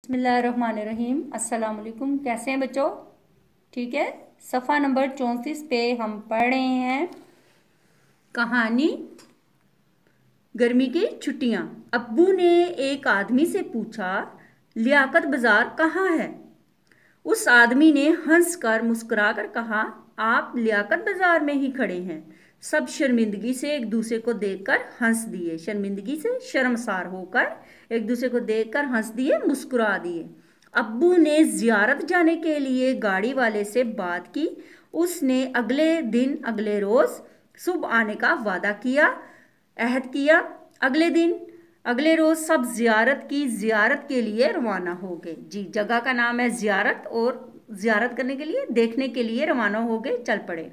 बिस्मिल्लाहिर्रहमानिर्रहीम। अस्सलाम वालेकुम। कैसे हैं बच्चों? ठीक है। सफ़ा नंबर 34 पे हम पढ़ रहे हैं कहानी गर्मी की छुट्टियां। अब्बू ने एक आदमी से पूछा, लियाकत बाजार कहाँ है? उस आदमी ने हंसकर मुस्कुराकर कहा, आप लियाकत बाजार में ही खड़े हैं। सब शर्मिंदगी से एक दूसरे को देखकर हंस दिए। शर्मिंदगी से शर्मसार होकर एक दूसरे को देखकर हंस दिए, मुस्कुरा दिए। अब्बू ने जियारत जाने के लिए गाड़ी वाले से बात की। उसने अगले दिन अगले रोज सुबह आने का वादा किया, अहद किया। अगले रोज सब जियारत के लिए रवाना हो गए। जी, जगह का नाम है जियारत और जियारत करने के लिए, देखने के लिए रवाना हो गए, चल पड़े।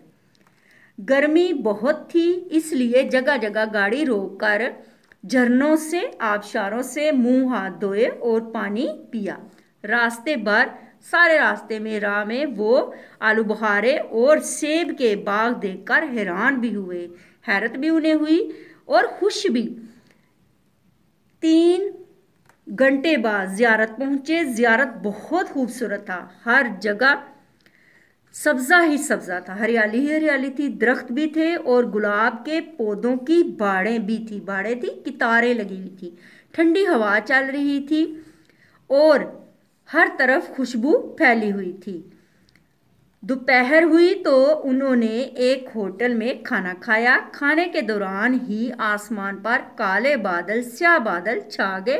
गर्मी बहुत थी, इसलिए जगह जगह गाड़ी रोककर झरनों से, आबशारों से मुंह हाथ धोए और पानी पिया। सारे रास्ते में राह में वो आलू बुखारे और सेब के बाग देखकर हैरान भी हुए, हैरत भी उन्हें हुई और खुश भी। 3 घंटे बाद जियारत पहुंचे। जियारत बहुत खूबसूरत था। हर जगह सब्जा ही सब्जा था, हरियाली ही हरियाली थी। दरख्त भी थे और गुलाब के पौधों की बाड़ें भी थी। बाड़ें थी, कितारें लगी हुई थी। ठंडी हवा चल रही थी और हर तरफ खुशबू फैली हुई थी। दोपहर हुई तो उन्होंने एक होटल में खाना खाया। खाने के दौरान ही आसमान पर काले बादल, स्याह बादल छा गए।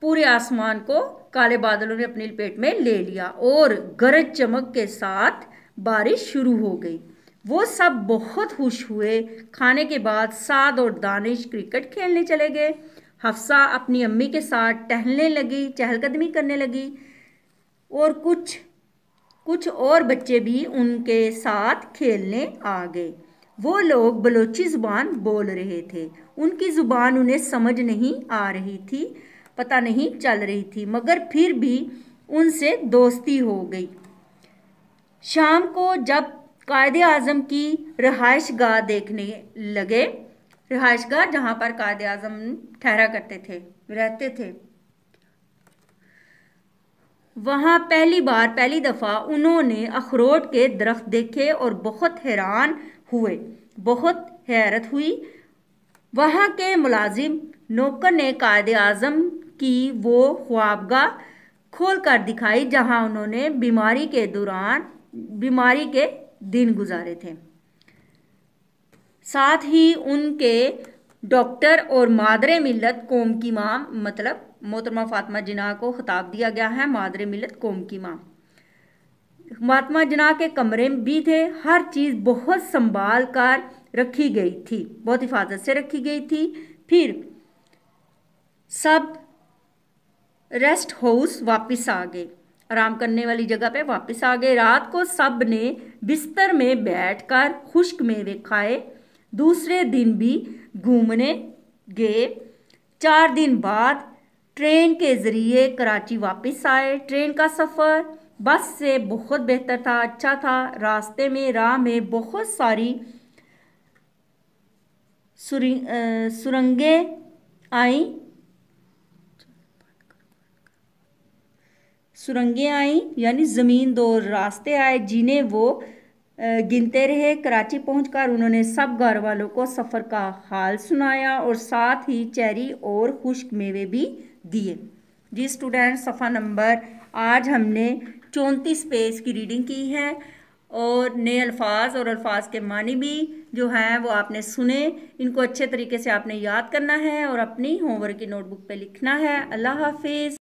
पूरे आसमान को काले बादलों ने अपनी लपेट में ले लिया और गरज चमक के साथ बारिश शुरू हो गई। वो सब बहुत खुश हुए। खाने के बाद साद और दानिश क्रिकेट खेलने चले गए। हफ्सा अपनी अम्मी के साथ टहलने लगी, चहलकदमी करने लगी और कुछ और बच्चे भी उनके साथ खेलने आ गए। वो लोग बलोची जुबान बोल रहे थे। उनकी जुबान उन्हें समझ नहीं आ रही थी, पता नहीं चल रही थी, मगर फिर भी उनसे दोस्ती हो गई। शाम को जब कायदे आज़म की रिहाइशगाह देखने लगे, रिहाइशगाह जहाँ पर कायदे आज़म ठहरा करते थे, रहते थे, वहाँ पहली दफ़ा उन्होंने अखरोट के दरख्त देखे और बहुत हैरान हुए, बहुत हैरत हुई। वहाँ के मुलाजिम नौकर ने कायदे आज़म की वो ख्वाबगाह खोल कर दिखाई जहाँ उन्होंने बीमारी के दिन गुजारे थे। साथ ही उनके डॉक्टर और मादरे मिल्लत कौम की माँ, मतलब मोहतरमा फातिमा जिन्ना को खिताब दिया गया है, मादरे मिल्लत कौम की माँ। फातिमा जिन्ना के कमरे भी थे। हर चीज़ बहुत संभाल कर रखी गई थी, बहुत हिफाजत से रखी गई थी। फिर सब रेस्ट हाउस वापस आ गए, आराम करने वाली जगह पे वापस आ गए। रात को सब ने बिस्तर में बैठकर खुश्क मेवे खाए। दूसरे दिन भी घूमने गए। 4 दिन बाद ट्रेन के ज़रिए कराची वापस आए। ट्रेन का सफ़र बस से बहुत बेहतर था, अच्छा था। रास्ते में राह में बहुत सारी सुरंगें आईं, यानी ज़मीन दो रास्ते आए जिन्हें वो गिनते रहे। कराची पहुंचकर उन्होंने सब घर वालों को सफ़र का हाल सुनाया और साथ ही चेरी और खुश्क मेवे भी दिए। जी स्टूडेंट, सफ़ा नंबर आज हमने 34 पेज की रीडिंग की है और नए अल्फाज और अल्फाज के मानी भी जो हैं वो आपने सुने। इनको अच्छे तरीके से आपने याद करना है और अपनी होमवर्क की नोटबुक पे लिखना है। अल्लाह हाफिज़।